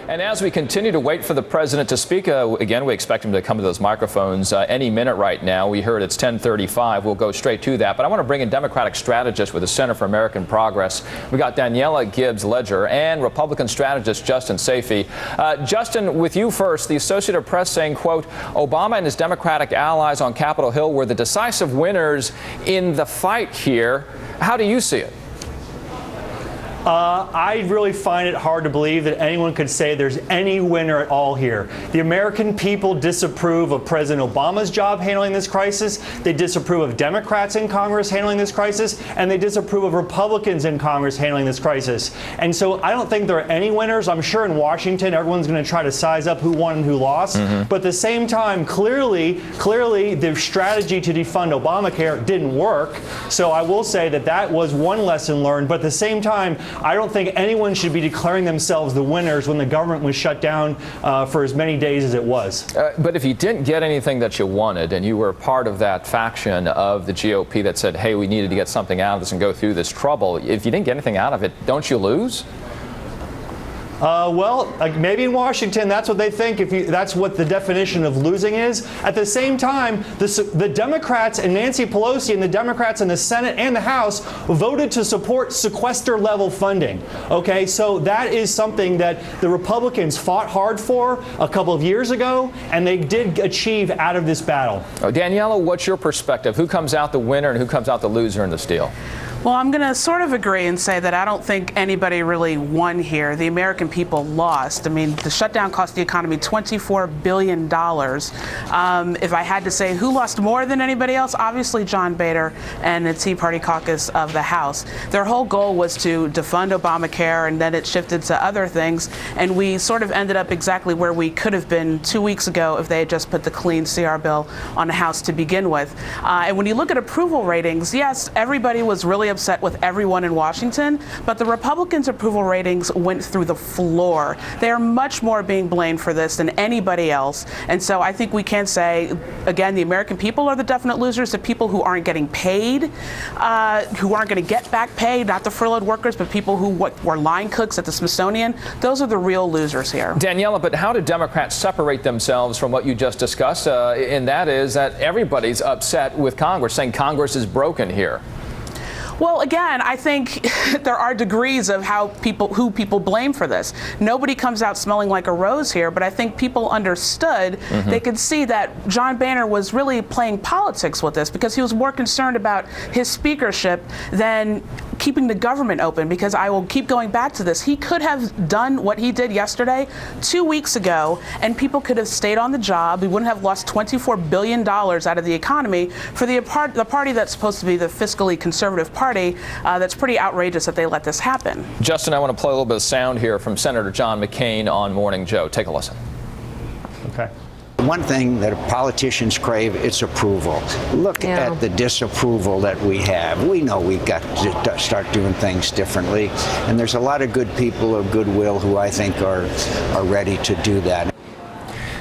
And as we continue to wait for the president to speak, again, we expect him to come to those microphones any minute right now. We heard it's 10:35. We'll go straight to that. But I want to bring in Democratic strategist with the Center for American Progress. We got Daniela Gibbs-Ledger and Republican strategist Justin Sayfie. Justin, with you first, the Associated Press saying, quote, Obama and his Democratic allies on Capitol Hill were the decisive winners in the fight here. How do you see it? I really find it hard to believe that anyone could say there's any winner at all here. The American people disapprove of President Obama's job handling this crisis. They disapprove of Democrats in Congress handling this crisis, and they disapprove of Republicans in Congress handling this crisis. And so I don't think there are any winners. I'm sure in Washington, everyone's going to try to size up who won and who lost. But at the same time, clearly, the strategy to defund Obamacare didn't work. So I will say that that was one lesson learned. But at the same time, I don't think anyone should be declaring themselves the winners when the government was shut down for as many days as it was. But if you didn't get anything that you wanted and you were part of that faction of the GOP that said, hey, we needed to get something out of this and go through this trouble, if you didn't get anything out of it, don't you lose? Maybe in Washington, that's what they think. That's what the definition of losing is. At the same time, the Democrats and Nancy Pelosi and the Democrats in the Senate and the House voted to support sequester-level funding. Okay, so that is something that the Republicans fought hard for a couple of years ago, and they did achieve out of this battle. Daniela, what's your perspective? Who comes out the winner and who comes out the loser in this deal? Well, I'm going to sort of agree and say that I don't think anybody really won here. The American people lost. I mean, the shutdown cost the economy $24 billion. If I had to say who lost more than anybody else, obviously John Boehner and the Tea Party caucus of the House. Their whole goal was to defund Obamacare, and then it shifted to other things. And we sort of ended up exactly where we could have been 2 weeks ago if they had just put the clean CR bill on the House to begin with. And when you look at approval ratings, yes, everybody was really upset with everyone in Washington, but the Republicans' approval ratings went through the floor. They are much more being blamed for this than anybody else. And so I think we can say, again, the American people are the definite losers, the people who aren't getting paid, who aren't going to get back pay, not the furloughed workers, but people who were line cooks at the Smithsonian. Those are the real losers here. Daniela, but how did Democrats separate themselves from what you just discussed? And that is that everybody's upset with Congress, saying Congress is broken here. Well, again, I think there are degrees of who people blame for this. Nobody comes out smelling like a rose here, but I think people understood. They could see that John Boehner was really playing politics with this because he was more concerned about his speakership than keeping the government open, because I will keep going back to this. He could have done what he did yesterday 2 weeks ago, and people could have stayed on the job. We wouldn't have lost $24 billion out of the economy for the party that's supposed to be the fiscally conservative party. That's pretty outrageous that they let this happen. Justin, I want to play a little bit of sound here from Senator John McCain on Morning Joe. Take a listen. Okay. One thing that politicians crave, it's approval. Look at the disapproval that we have. We know we've got to start doing things differently, and there's a lot of good people of goodwill who I think are ready to do that.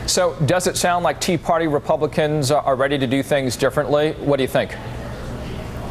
So does it sound like Tea Party Republicans are ready to do things differently? What do you think?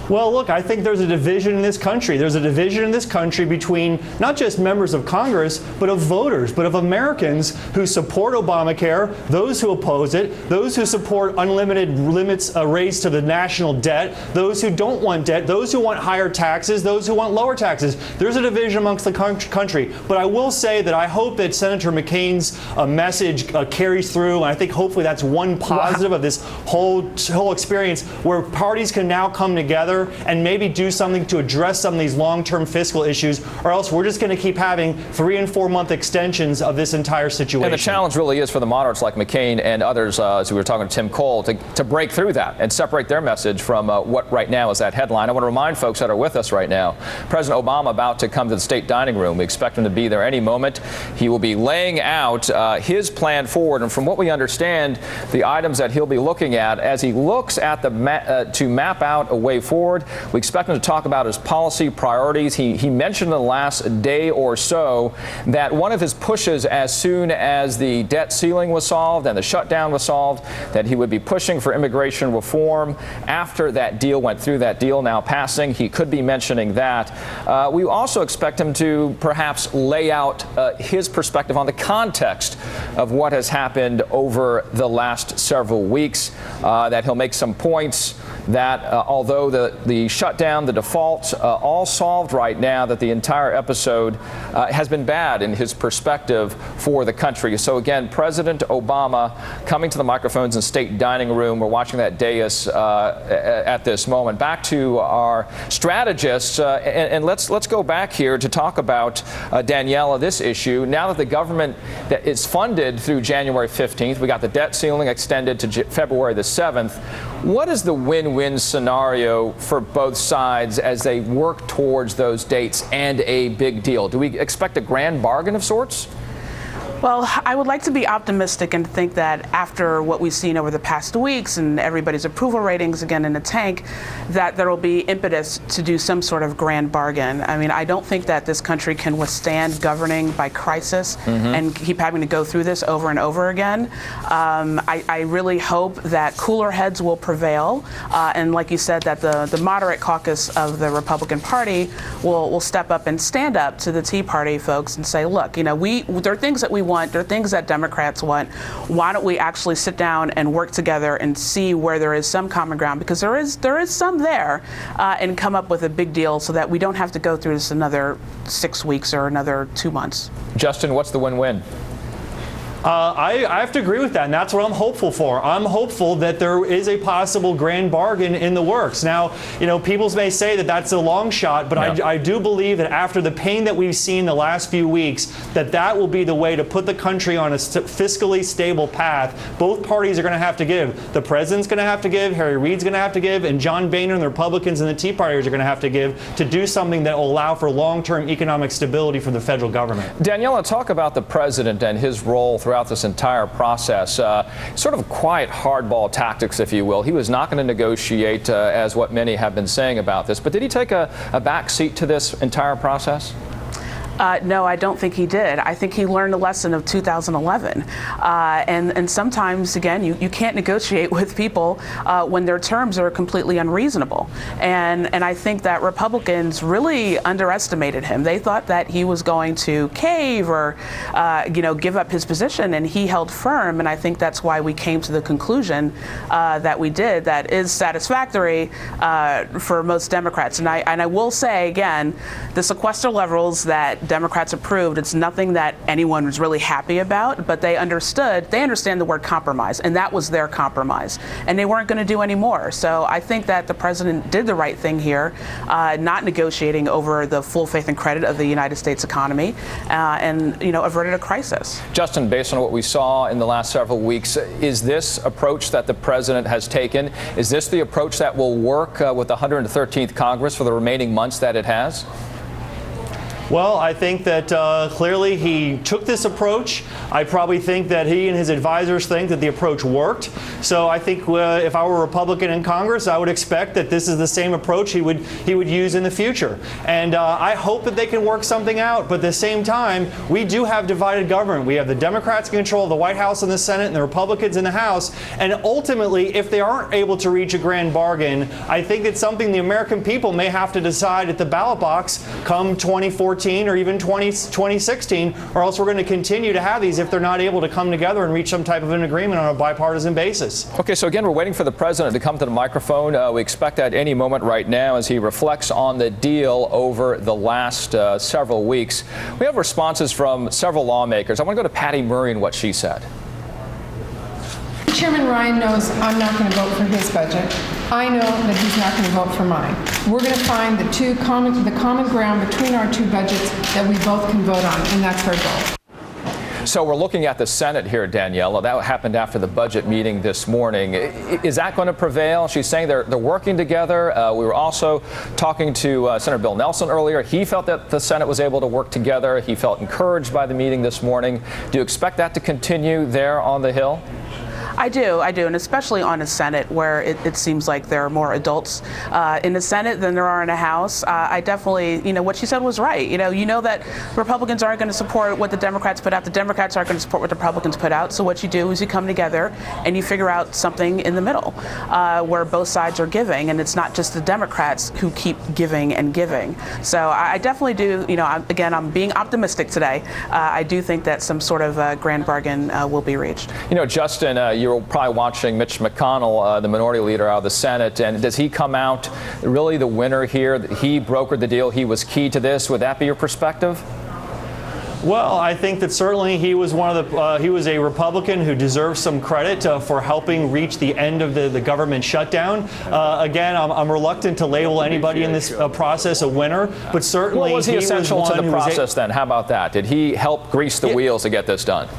Well, look, I think there's a division in this country. There's a division in this country between not just members of Congress, but of voters, but of Americans who support Obamacare, those who oppose it, those who support unlimited limits raised to the national debt, those who don't want debt, those who want higher taxes, those who want lower taxes. There's a division amongst the country. But I will say that I hope that Senator McCain's message carries through, and I think hopefully that's one positive of this whole experience, where parties can now come together and maybe do something to address some of these long-term fiscal issues, or else we're just going to keep having 3- and 4-month extensions of this entire situation. And the challenge really is for the moderates like McCain and others, as we were talking to Tim Cole, to break through that and separate their message from what right now is that headline. I want to remind folks that are with us right now, President Obama about to come to the state dining room. We expect him to be there any moment. He will be laying out his plan forward, and from what we understand, the items that he'll be looking at as he looks at to map out a way forward board. We expect him to talk about his policy priorities. He mentioned in the last day or so that one of his pushes as soon as the debt ceiling was solved and the shutdown was solved, that he would be pushing for immigration reform after that deal went through, that deal now passing. He could be mentioning that. We also expect him to perhaps lay out his perspective on the context of what has happened over the last several weeks, that he'll make some points that although the shutdown, the defaults, all solved right now, that the entire episode has been bad in his perspective for the country. So again, President Obama coming to the microphones in State Dining Room. We're watching that dais at this moment. Back to our strategists, and let's go back here to talk about, Daniela, this issue. Now that the government that is funded through January 15th, we got the debt ceiling extended to February the 7th. What is the win-win scenario for both sides as they work towards those dates and a big deal? Do we expect a grand bargain of sorts? Well, I would like to be optimistic and think that after what we've seen over the past weeks and everybody's approval ratings again in the tank, that there will be impetus to do some sort of grand bargain. I mean, I don't think that this country can withstand governing by crisis and keep having to go through this over and over again. I really hope that cooler heads will prevail. And like you said, that the moderate caucus of the Republican Party will step up and stand up to the Tea Party folks and say, look, you know, there are things that we want, there are things that Democrats want. Why don't we actually sit down and work together and see where there is some common ground, because there is some there, and come up with a big deal so that we don't have to go through this another 6 weeks or another 2 months. Justin, what's the win-win? I have to agree with that, and that's what I'm hopeful for. I'm hopeful that there is a possible grand bargain in the works. Now, you know, people may say that that's a long shot, but I do believe that after the pain that we've seen the last few weeks, that will be the way to put the country on a fiscally stable path. Both parties are going to have to give. The president's going to have to give, Harry Reid's going to have to give, and John Boehner and the Republicans and the Tea Partiers are going to have to give to do something that will allow for long-term economic stability for the federal government. Daniela, talk about the president and his role throughout this entire process. Sort of quiet hardball tactics, if you will. He was not going to negotiate, as what many have been saying about this. But did he take a back seat to this entire process? No, I don't think he did. I think he learned a lesson of 2011. And sometimes, again, you can't negotiate with people when their terms are completely unreasonable. And I think that Republicans really underestimated him. They thought that he was going to cave or, give up his position, and he held firm. And I think that's why we came to the conclusion that we did that is satisfactory for most Democrats. And I will say, again, the sequester levels that Democrats approved, it's nothing that anyone was really happy about, but they understand the word compromise, and that was their compromise, and they weren't going to do any more. So I think that the president did the right thing here, not negotiating over the full faith and credit of the United States economy, and averted a crisis. Justin, based on what we saw in the last several weeks, is this approach that the president has taken, is this the approach that will work with the 113th Congress for the remaining months that it has? Well, I think that clearly he took this approach. I probably think that he and his advisors think that the approach worked. So I think if I were a Republican in Congress, I would expect that this is the same approach he would use in the future. And I hope that they can work something out. But at the same time, we do have divided government. We have the Democrats in control of the White House and the Senate, and the Republicans in the House. And ultimately, if they aren't able to reach a grand bargain, I think it's something the American people may have to decide at the ballot box come 2014 or even 2016, or else we're going to continue to have these if they're not able to come together and reach some type of an agreement on a bipartisan basis. Okay, so again, we're waiting for the president to come to the microphone. We expect that any moment right now as he reflects on the deal over the last several weeks. We have responses from several lawmakers. I want to go to Patty Murray and what she said. Chairman Ryan knows I'm not going to vote for his budget. I know that he's not going to vote for mine. We're going to find the common ground between our two budgets that we both can vote on, and that's our goal. So we're looking at the Senate here, Daniela. That happened after the budget meeting this morning. Is that going to prevail? She's saying they're working together. We were also talking to Senator Bill Nelson earlier. He felt that the Senate was able to work together. He felt encouraged by the meeting this morning. Do you expect that to continue there on the Hill? I do, and especially on a Senate where it seems like there are more adults in the Senate than there are in the House. I definitely, what she said was right. You know that Republicans aren't going to support what the Democrats put out. The Democrats aren't going to support what the Republicans put out. So what you do is you come together and you figure out something in the middle where both sides are giving, and it's not just the Democrats who keep giving and giving. So I definitely do, I'm being optimistic today. I do think that some sort of grand bargain will be reached. Justin, you're probably watching Mitch McConnell, the minority leader out of the Senate, and does he come out really the winner here? He brokered the deal. He was key to this. Would that be your perspective? Well, I think that certainly he was he was a Republican who deserves some credit for helping reach the end of the government shutdown. Again, I'm reluctant to label anybody in this process a winner, but certainly was he essential to the process then? How about that? Did he help grease the wheels to get this done?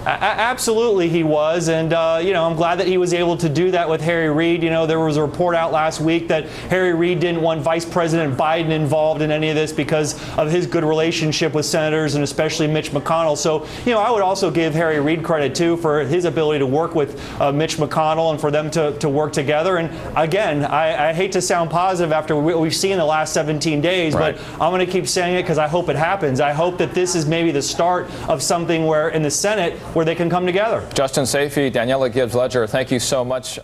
Absolutely, he was, and I'm glad that he was able to do that with Harry Reid. There was a report out last week that Harry Reid didn't want Vice President Biden involved in any of this because of his good relationship with senators and especially Mitch McConnell. So, I would also give Harry Reid credit too for his ability to work with Mitch McConnell and for them to work together. And again, I hate to sound positive after what we've seen the last 17 days, right, but I'm going to keep saying it because I hope it happens. I hope that this is maybe the start of something where in the Senate where they can come together. Justin Sayfie, Daniela Gibbs-Ledger, thank you so much.